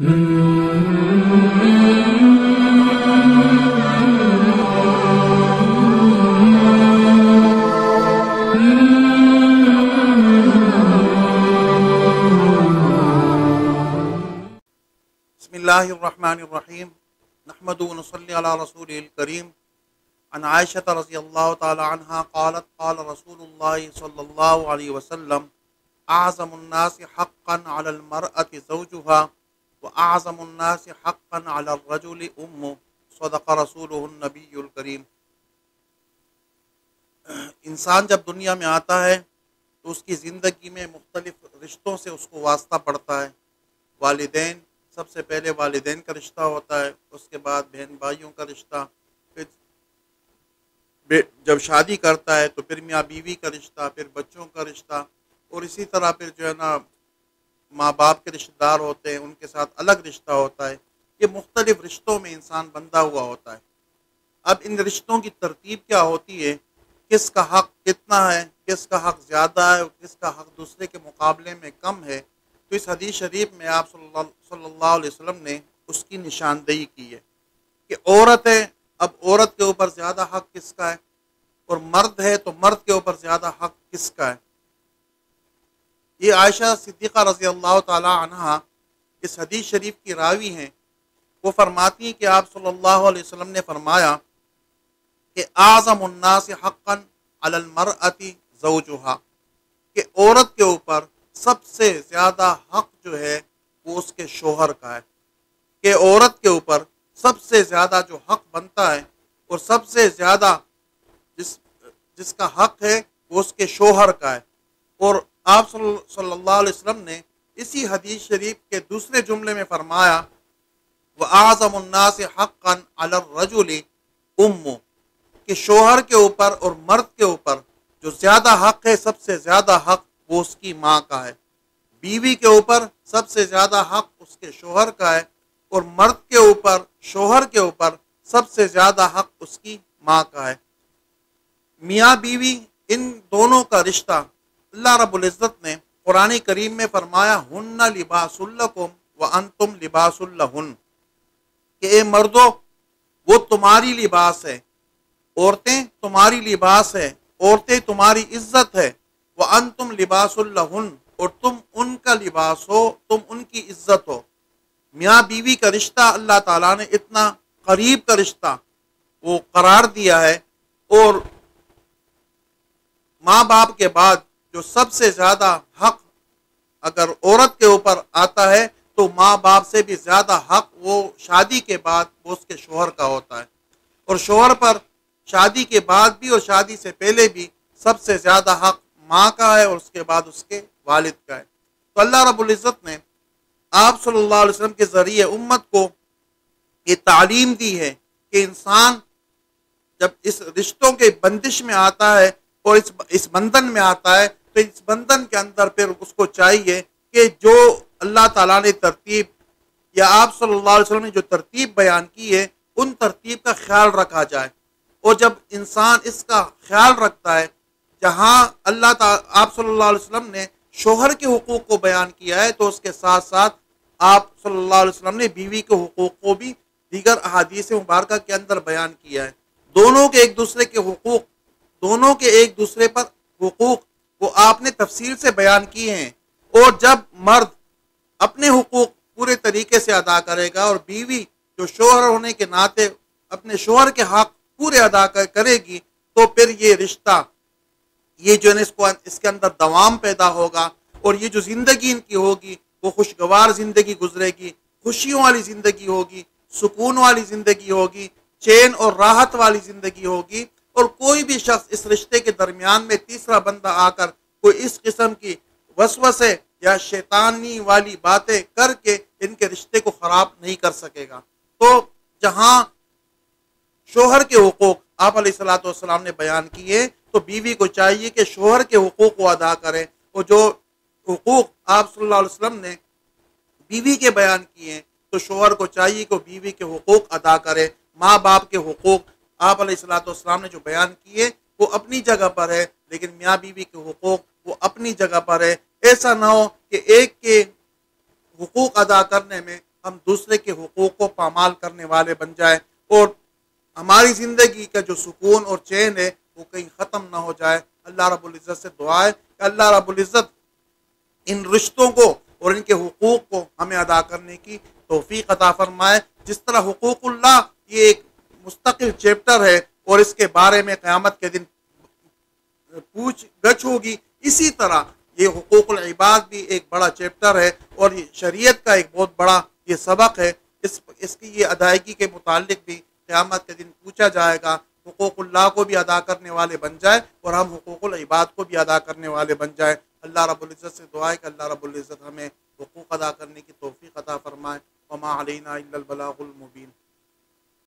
بسم اللہ الرحمن الرحیم نحمد و نصلی علی رسول الکریم عن عائشہ رضی اللہ تعالی عنہ قالت قال رسول اللہ صلی اللہ علیہ وسلم اعظم الناس حقا علی المرأة زوجها واعظم الناس حقا علی الرجل امه صدق رسولہ النبی الکریم۔ انسان جب دنیا میں آتا ہے تو اس کی زندگی میں مختلف رشتوں سے اس کو واسطہ پڑتا ہے۔ والدین، سب سے پہلے والدین کا رشتہ ہوتا ہے، اس کے بعد بہن بھائیوں کا رشتہ، پھر جب شادی کرتا ہے تو پھر میاں بیوی کا رشتہ، پھر بچوں کا رشتہ، اور اسی طرح پھر جو ہے نا ماں باپ کے رشتہ دار ہوتے ہیں، ان کے ساتھ الگ رشتہ ہوتا ہے۔ یہ مختلف رشتوں میں انسان بندھا ہوا ہوتا ہے۔ اب ان رشتوں کی ترتیب کیا ہوتی ہے، کس کا حق کتنا ہے، کس کا حق زیادہ ہے اور کس کا حق دوسرے کے مقابلے میں کم ہے، تو اس حدیث شریف میں آپ صلی اللہ علیہ وسلم نے اس کی نشاندہی کی ہے کہ عورت ہے، اب عورت کے اوپر زیادہ حق کس کا ہے، اور مرد ہے تو مرد کے اوپر زیادہ حق کس کا ہے۔ یہ عائشہ صدیقہ رضی اللہ تعالی عنہ اس حدیث شریف کی راوی ہیں۔ وہ فرماتی ہیں کہ آپ صلی اللہ علیہ وسلم نے فرمایا کہ اعظم الناس حقا علی المرأة زوجها، کہ عورت کے اوپر سب سے زیادہ حق جو ہے وہ اس کے شوہر کا ہے، کہ عورت کے اوپر سب سے زیادہ جو حق بنتا ہے اور سب سے زیادہ جس کا حق ہے وہ اس کے شوہر کا ہے۔ اور آپ صلی اللہ علیہ وسلم نے اسی حدیث شریف کے دوسرے جملے میں فرمایا وَأَعْظَمُ النَّاسِ حَقًّا عَلَى الرَّجُلِ أُمُّ، کہ شوہر کے اوپر اور مرد کے اوپر جو زیادہ حق ہے، سب سے زیادہ حق وہ اس کی ماں کا ہے۔ بیوی کے اوپر سب سے زیادہ حق اس کے شوہر کا ہے، اور مرد کے اوپر، شوہر کے اوپر سب سے زیادہ حق اس کی ماں کا ہے۔ میاں بیوی ان دونوں کا رشتہ اللہ رب العزت نے قرآن کریم میں فرمایا ہن لباس لکم وانتم لباس لہن، کہ اے مردو وہ تمہاری لباس ہے، عورتیں تمہاری لباس ہے، عورتیں تمہاری عزت ہے، وانتم لباس لہن، اور تم ان کا لباس ہو، تم ان کی عزت ہو۔ میاں بیوی کا رشتہ اللہ تعالیٰ نے اتنا قریب کا رشتہ وہ قرار دیا ہے، اور ماں باپ کے بعد جو سب سے زیادہ حق اگر عورت کے اوپر آتا ہے تو ماں باپ سے بھی زیادہ حق وہ شادی کے بعد وہ اس کے شوہر کا ہوتا ہے، اور شوہر پر شادی کے بعد بھی اور شادی سے پہلے بھی سب سے زیادہ حق ماں کا ہے، اور اس کے بعد اس کے والد کا ہے۔ تو اللہ رب العزت نے آپ صلی اللہ علیہ وسلم کے ذریعے امت کو یہ تعلیم دی ہے کہ انسان جب اس رشتوں کے بندش میں آتا ہے اور اس بندھن میں آتا ہے تو اس بندھن کے اندر پھر اس کو چاہیے کہ جو اللہ تعالیٰ نے ترتیب یا آپ صلی اللہ علیہ وسلم نے جو ترتیب بیان کی ہے ان ترتیب کا خیال رکھا جائے۔ اور جب انسان اس کا خیال رکھتا ہے، جہاں اللہ تعالیٰ آپ صلی اللہ علیہ وسلم نے شوہر کے حقوق کو بیان کیا ہے تو اس کے ساتھ ساتھ آپ صلی اللہ علیہ وسلم نے بیوی کے حقوق کو بھی دیگر احادیث مبارکہ کے اندر بیان کیا ہے۔ دونوں کے ایک دوسرے کے حقوق، دونوں کے ایک دوسرے پر حقوق وہ آپ نے تفصیل سے بیان کیے ہیں، اور جب مرد اپنے حقوق پورے طریقے سے ادا کرے گا اور بیوی جو شوہر ہونے کے ناطے اپنے شوہر کے حق پورے ادا کرے گی تو پھر یہ رشتہ یہ جو ہے اس کے اندر دوام پیدا ہوگا، اور یہ جو زندگی ان کی ہوگی وہ خوشگوار زندگی گزرے گی، خوشیوں والی زندگی ہوگی، سکون والی زندگی ہوگی، چین اور راحت والی زندگی ہوگی، اور کوئی بھی شخص اس رشتے کے درمیان میں تیسرا بندہ آ کر کوئی اس قسم کی وسوسے یا شیطانی والی باتیں کر کے ان کے رشتے کو خراب نہیں کر سکے گا۔ تو جہاں شوہر کے حقوق آپ علیہ الصلوۃ والسلام نے بیان کیے تو بیوی کو چاہیے کہ شوہر کے حقوق کو ادا کرے، اور جو حقوق آپ صلی اللہ علیہ وسلم نے بیوی کے بیان کیے ہیں تو شوہر کو چاہیے کہ بیوی کے حقوق ادا کرے۔ ماں باپ کے حقوق آپ علیہ الصلوۃ والسلام نے جو بیان کیے وہ اپنی جگہ پر ہے، لیکن میاں بیوی کے حقوق وہ اپنی جگہ پر ہے۔ ایسا نہ ہو کہ ایک کے حقوق ادا کرنے میں ہم دوسرے کے حقوق کو پامال کرنے والے بن جائیں، اور ہماری زندگی کا جو سکون اور چین ہے وہ کہیں ختم نہ ہو جائے۔ اللہ رب العزت سے دعا ہے کہ اللہ رب العزت ان رشتوں کو اور ان کے حقوق کو ہمیں ادا کرنے کی توفیق عطا فرمائے۔ جس طرح حقوق اللہ یہ ایک مستقل چیپٹر ہے اور اس کے بارے میں قیامت کے دن پوچھ گچھ ہوگی، اسی طرح یہ حقوق العباد بھی ایک بڑا چیپٹر ہے اور یہ شریعت کا ایک بہت بڑا یہ سبق ہے۔ اس کی یہ ادائیگی کے متعلق بھی قیامت کے دن پوچھا جائے گا۔ حقوق اللہ کو بھی ادا کرنے والے بن جائے اور ہم حقوق العباد کو بھی ادا کرنے والے بن جائے۔ اللہ رب العزت سے دعا ہے کہ اللہ رب العزت ہمیں حقوق ادا کرنے کی توفیق عطا فرمائے۔ وما علینا الا البلاغ المبین۔